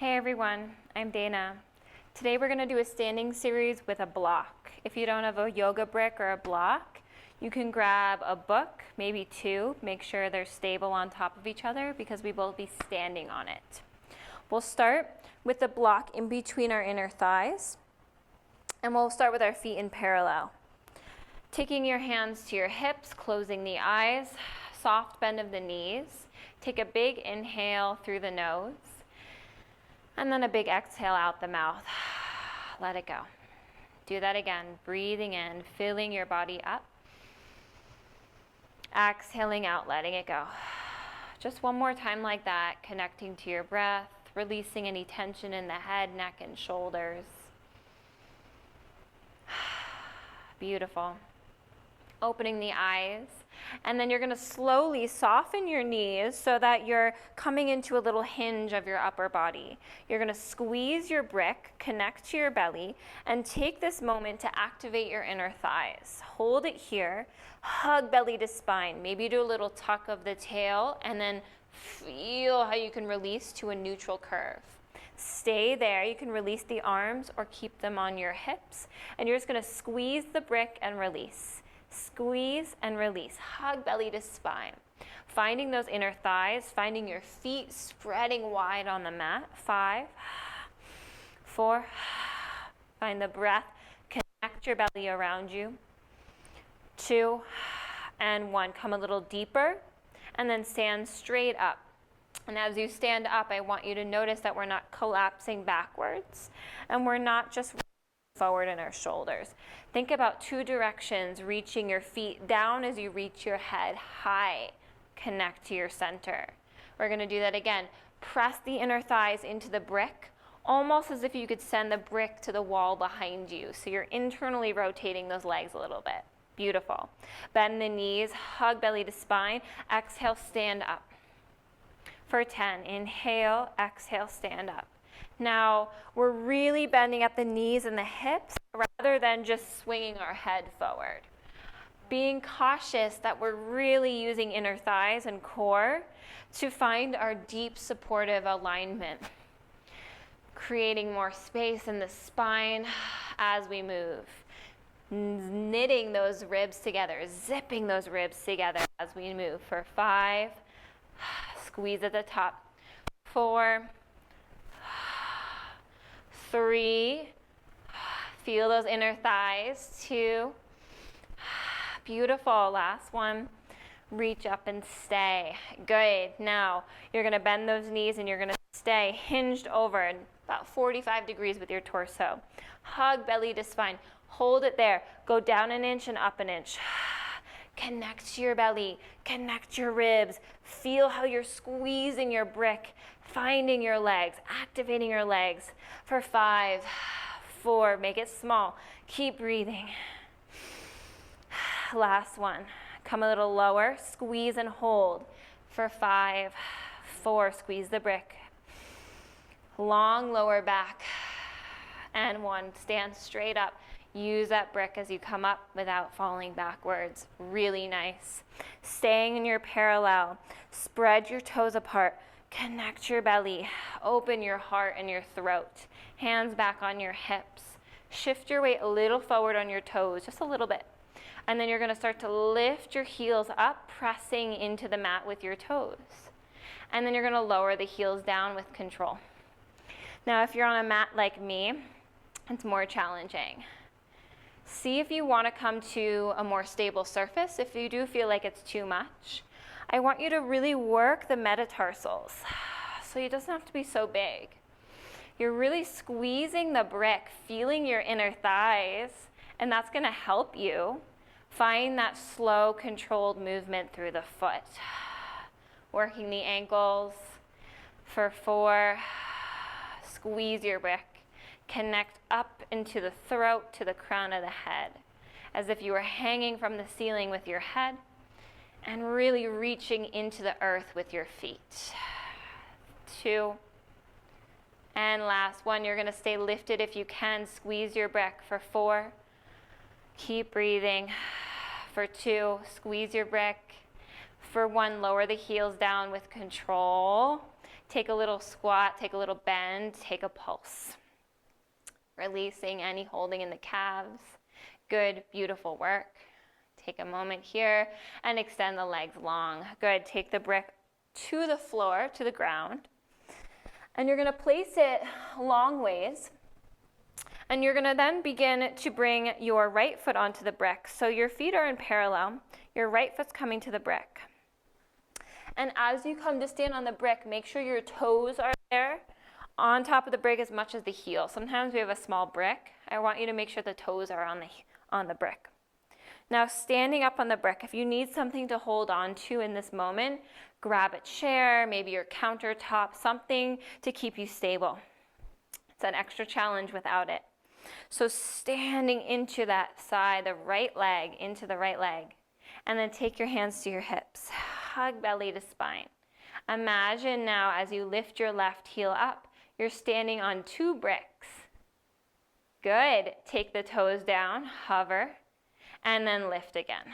Hey everyone, I'm Dana. Today we're going to do a standing series with a block. If you don't have a yoga brick or a block, you can grab a book, maybe two, make sure they're stable on top of each other because we will be standing on it. We'll start with the block in between our inner thighs, and we'll start with our feet in parallel. Taking your hands to your hips, closing the eyes, soft bend of the knees. Take a big inhale through the nose. And then a big exhale out the mouth. Let it go. Do that again. Breathing in, filling your body up. Exhaling out, letting it go. Just one more time like that, connecting to your breath, releasing any tension in the head, neck, and shoulders. Beautiful. Opening the eyes, and then you're going to slowly soften your knees so that you're coming into a little hinge of your upper body. You're going to squeeze your brick, connect to your belly, and take this moment to activate your inner thighs. Hold it here, hug belly to spine, maybe do a little tuck of the tail, and then feel how you can release to a neutral curve. Stay there. You can release the arms or keep them on your hips, and you're just going to squeeze the brick and release. Squeeze and release. Hug belly to spine. Finding those inner thighs, finding your feet spreading wide on the mat. 5, 4, find the breath. Connect your belly around you. 2, and 1. Come a little deeper, and then stand straight up. And as you stand up, I want you to notice that we're not collapsing backwards, and we're not just forward in our shoulders. Think about two directions, reaching your feet down as you reach your head high. Connect to your center. We're going to do that again. Press the inner thighs into the brick, almost as if you could send the brick to the wall behind you. So you're internally rotating those legs a little bit. Beautiful. Bend the knees, hug belly to spine. Exhale, stand up. For 10, inhale, exhale, stand up. Now, we're really bending at the knees and the hips rather than just swinging our head forward. Being cautious that we're really using inner thighs and core to find our deep supportive alignment. Creating more space in the spine as we move. Knitting those ribs together, zipping those ribs together as we move. For 5, squeeze at the top. 4, 3, feel those inner thighs. 2, beautiful. Last one, reach up and stay. Good. Now you're going to bend those knees and you're going to stay hinged over about 45 degrees with your torso. Hug belly to spine. Hold it there. Go down an inch and up an inch. Connect to your belly, connect your ribs. Feel how you're squeezing your brick, finding your legs, activating your legs. For 5, 4, make it small. Keep breathing. Last one. Come a little lower, squeeze and hold. For 5, 4, squeeze the brick. Long lower back. And 1, stand straight up. Use that brick as you come up without falling backwards. Really nice. Staying in your parallel. Spread your toes apart. Connect your belly. Open your heart and your throat. Hands back on your hips. Shift your weight a little forward on your toes, just a little bit. And then you're going to start to lift your heels up, pressing into the mat with your toes. And then you're going to lower the heels down with control. Now, if you're on a mat like me, it's more challenging. See if you want to come to a more stable surface. If you do feel like it's too much, I want you to really work the metatarsals. So it doesn't have to be so big. You're really squeezing the brick, feeling your inner thighs, and that's going to help you find that slow, controlled movement through the foot. Working the ankles. For 4, squeeze your brick. Connect up into the throat to the crown of the head, as if you were hanging from the ceiling with your head and really reaching into the earth with your feet. 2, and last one, you're going to stay lifted if you can. Squeeze your brick. For 4, keep breathing. For 2, squeeze your brick. For 1, lower the heels down with control. Take a little squat, take a little bend, take a pulse. Releasing any holding in the calves. Good, beautiful work. Take a moment here and extend the legs long. Good, take the brick to the floor, to the ground. And you're gonna place it long ways. And you're gonna then begin to bring your right foot onto the brick. So your feet are in parallel, your right foot's coming to the brick. And as you come to stand on the brick, make sure your toes are there on top of the brick as much as the heel. Sometimes we have a small brick. I want you to make sure the toes are on the brick. Now standing up on the brick, if you need something to hold on to in this moment, grab a chair, maybe your countertop, something to keep you stable. It's an extra challenge without it. So standing into that side, the right leg, into the right leg, and then take your hands to your hips. Hug belly to spine. Imagine now as you lift your left heel up, you're standing on 2 bricks. Good. Take the toes down, hover, and then lift again.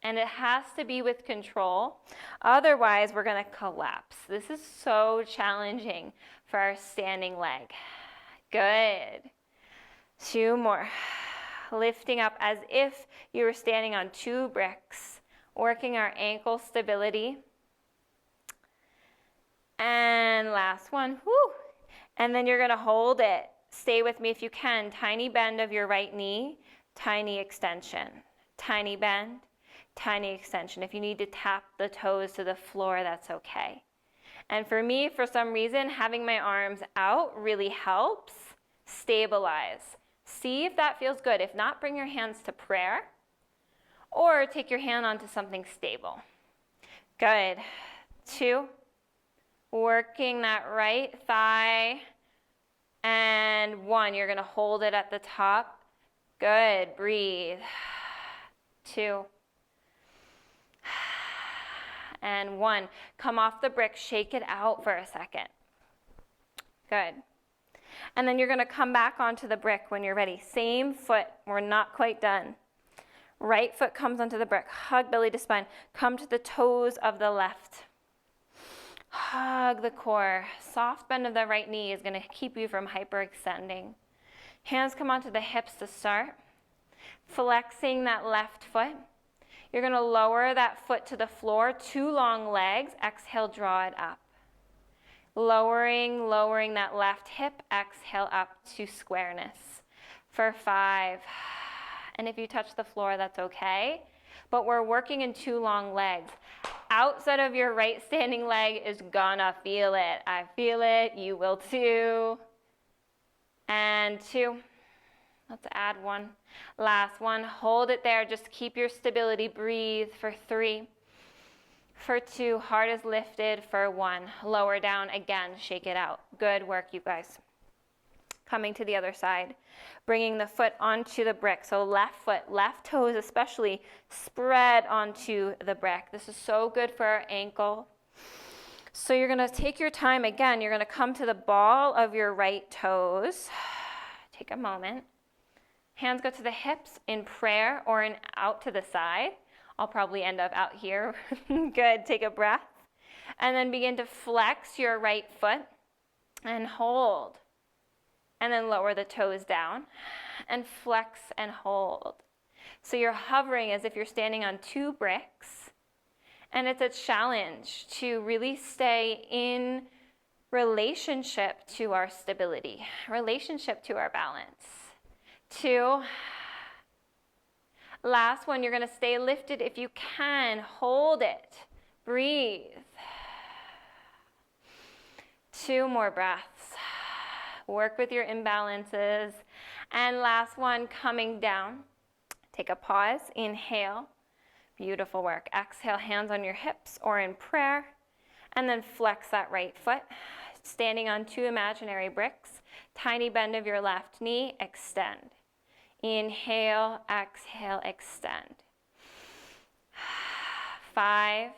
And it has to be with control. Otherwise, we're going to collapse. This is so challenging for our standing leg. Good. 2 more. Lifting up as if you were standing on 2 bricks. Working our ankle stability. And last one. Woo. And then you're going to hold it. Stay with me if you can. Tiny bend of your right knee. Tiny extension. Tiny bend. Tiny extension. If you need to tap the toes to the floor, that's okay. And for me, for some reason, having my arms out really helps stabilize. See if that feels good. If not, bring your hands to prayer or take your hand onto something stable. Good. 2. Working that right thigh. And 1. You're going to hold it at the top. Good. Breathe. 2. And 1. Come off the brick, shake it out for a second. Good. And then you're going to come back onto the brick when you're ready. Same foot. We're not quite done. Right foot comes onto the brick. Hug belly to spine. Come to the toes of the left. Hug the core. Soft bend of the right knee is going to keep you from hyperextending. Hands come onto the hips to start. Flexing that left foot. You're going to lower that foot to the floor. 2 long legs. Exhale, draw it up. Lowering that left hip. Exhale up to squareness. For 5. And if you touch the floor, that's okay. But we're working in 2 long legs. Outside of your right standing leg is gonna feel it. I feel it. You will too. And 2. Let's add 1. Last one. Hold it there. Just keep your stability. Breathe for 3. For 2. Heart is lifted. For 1. Lower down again. Shake it out. Good work, you guys. Coming to the other side. Bringing the foot onto the brick. So left foot, left toes especially, spread onto the brick. This is so good for our ankle. So you're going to take your time. Again, you're going to come to the ball of your right toes. Take a moment. Hands go to the hips in prayer or in out to the side. I'll probably end up out here. Good. Take a breath. And then begin to flex your right foot and hold. And then lower the toes down and flex and hold. So you're hovering as if you're standing on 2 bricks. And it's a challenge to really stay in relationship to our stability, relationship to our balance. 2. Last one, you're going to stay lifted if you can. Hold it. Breathe. 2 more breaths. Work with your imbalances. And last one, coming down. Take a pause. Inhale. Beautiful work. Exhale, hands on your hips or in prayer. And then flex that right foot. Standing on 2 imaginary bricks. Tiny bend of your left knee. Extend. Inhale, exhale, extend. 5.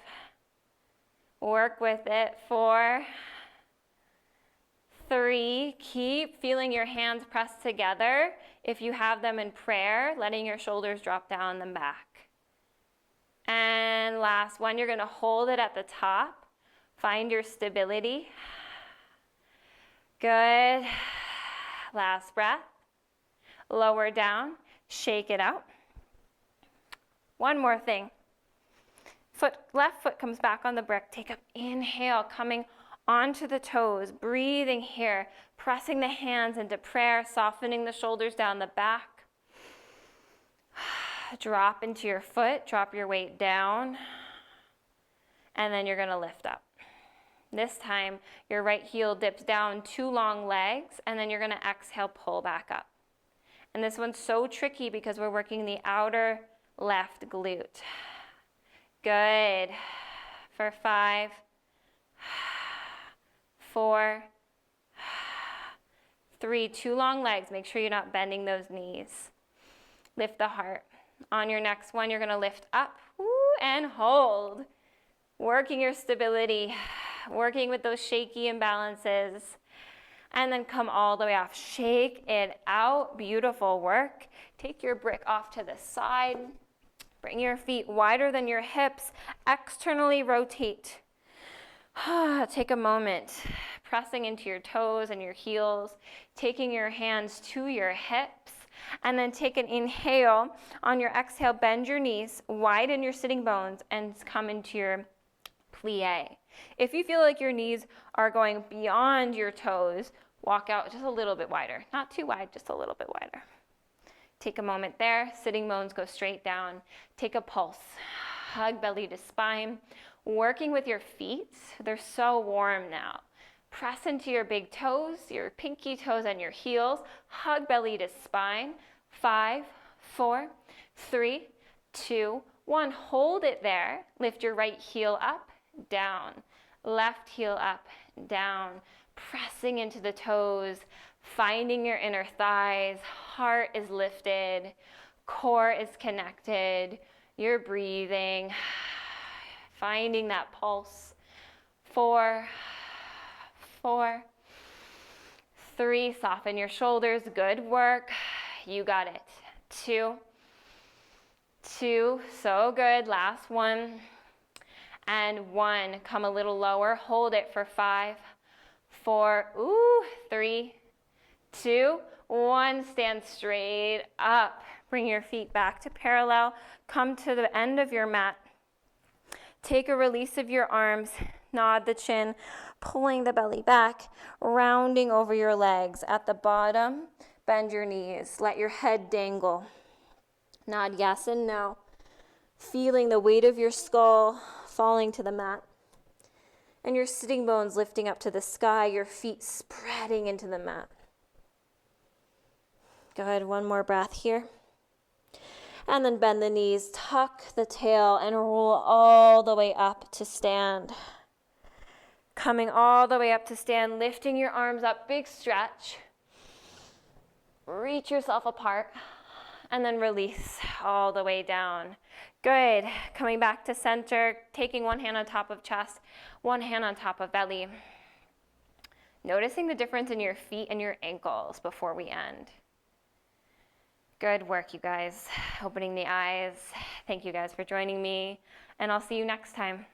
Work with it. 4. 3, keep feeling your hands pressed together. If you have them in prayer, letting your shoulders drop down and back. And last one, you're going to hold it at the top Find your stability. Good. Last breath. Lower down, shake it out. One more thing. Left foot comes back on the brick. Take an inhale, coming onto the toes, breathing here, pressing the hands into prayer, softening the shoulders down the back. Drop into your foot, drop your weight down, and then you're gonna lift up. This time, your right heel dips down 2 long legs, and then you're gonna exhale, pull back up. And this one's so tricky because we're working the outer left glute. Good. For 5, 4, 3, 2 long legs. Make sure you're not bending those knees. Lift the heart. On your next one, you're gonna lift up and hold. Working your stability, working with those shaky imbalances. And then come all the way off. Shake it out. Beautiful work. Take your brick off to the side. Bring your feet wider than your hips. Externally rotate. Take a moment. Pressing into your toes and your heels. Taking your hands to your hips. And then take an inhale. On your exhale, bend your knees. Widen your sitting bones. And come into your plie. If you feel like your knees are going beyond your toes, walk out just a little bit wider. Not too wide, just a little bit wider. Take a moment there. Sitting bones go straight down. Take a pulse. Hug belly to spine. Working with your feet. They're so warm now. Press into your big toes, your pinky toes and your heels. Hug belly to spine. 5, 4, 3, 2, 1. Hold it there. Lift your right heel up, down. Left heel up, down. Pressing into the toes, finding your inner thighs. Heart is lifted, core is connected. You're breathing, finding that pulse. 4, 4, 3, soften your shoulders. Good work. You got it. 2, 2, so good. Last one. And 1, come a little lower, hold it for 5, 4, 3, 2, 1, stand straight up. Bring your feet back to parallel, come to the end of your mat. Take a release of your arms, nod the chin, pulling the belly back, rounding over your legs. At the bottom, bend your knees, let your head dangle. Nod yes and no, feeling the weight of your skull falling to the mat. And your sitting bones lifting up to the sky, your feet spreading into the mat. Good, one more breath here. And then bend the knees, tuck the tail, and roll all the way up to stand. Coming all the way up to stand, lifting your arms up, big stretch. Reach yourself apart, and then release all the way down. Good. Coming back to center, taking one hand on top of chest, one hand on top of belly. Noticing the difference in your feet and your ankles before we end. Good work, you guys. Opening the eyes. Thank you guys for joining me, and I'll see you next time.